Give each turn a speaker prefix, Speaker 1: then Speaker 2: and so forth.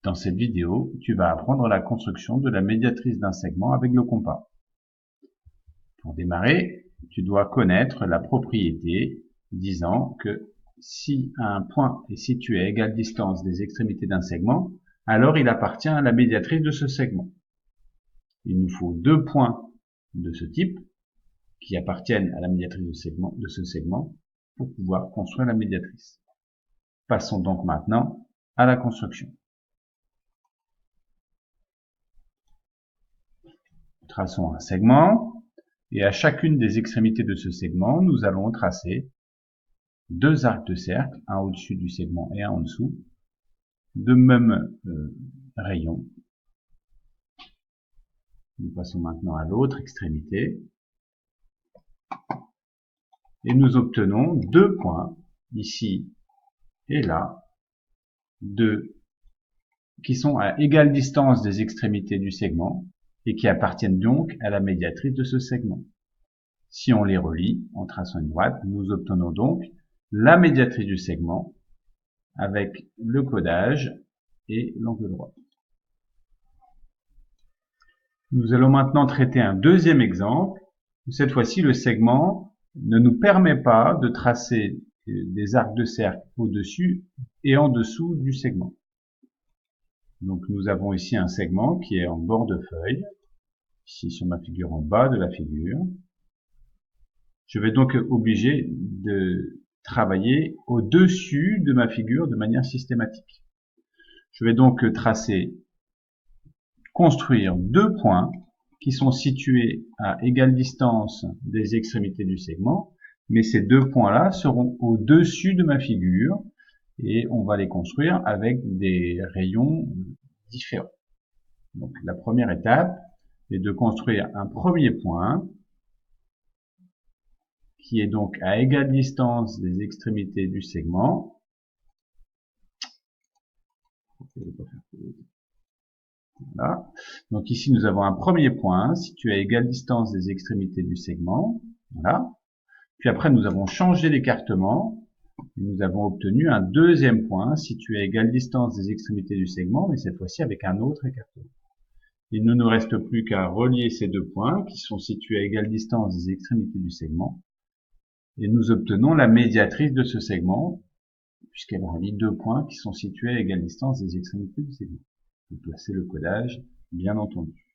Speaker 1: Dans cette vidéo, tu vas apprendre la construction de la médiatrice d'un segment avec le compas. Pour démarrer, tu dois connaître la propriété disant que si un point est situé à égale distance des extrémités d'un segment, alors il appartient à la médiatrice de ce segment. Il nous faut deux points de ce type qui appartiennent à la médiatrice de ce segment pour pouvoir construire la médiatrice. Passons donc maintenant à la construction. Traçons un segment et à chacune des extrémités de ce segment, nous allons tracer deux arcs de cercle, un au-dessus du segment et un en dessous, de même rayon. Nous passons maintenant à l'autre extrémité et nous obtenons deux points, ici et là, qui sont à égale distance des extrémités du segment et qui appartiennent donc à la médiatrice de ce segment. Si on les relie en traçant une droite, nous obtenons donc la médiatrice du segment avec le codage et l'angle droit. Nous allons maintenant traiter un deuxième exemple. Cette fois-ci, le segment ne nous permet pas de tracer des arcs de cercle au-dessus et en dessous du segment. Donc nous avons ici un segment qui est en bord de feuille, ici sur ma figure en bas de la figure. Je vais donc être obligé de travailler au-dessus de ma figure de manière systématique. Je vais donc construire deux points qui sont situés à égale distance des extrémités du segment, mais ces deux points-là seront au-dessus de ma figure et on va les construire avec des rayons différents. Donc la première étape est de construire un premier point qui est donc à égale distance des extrémités du segment. Voilà. Donc ici nous avons un premier point situé à égale distance des extrémités du segment. Voilà. Puis après nous avons changé l'écartement. Nous avons obtenu un deuxième point situé à égale distance des extrémités du segment, mais cette fois-ci avec un autre écartement. Il ne nous reste plus qu'à relier ces deux points qui sont situés à égale distance des extrémités du segment. Et nous obtenons la médiatrice de ce segment, puisqu'elle relie deux points qui sont situés à égale distance des extrémités du segment. Vous placez le codage, bien entendu.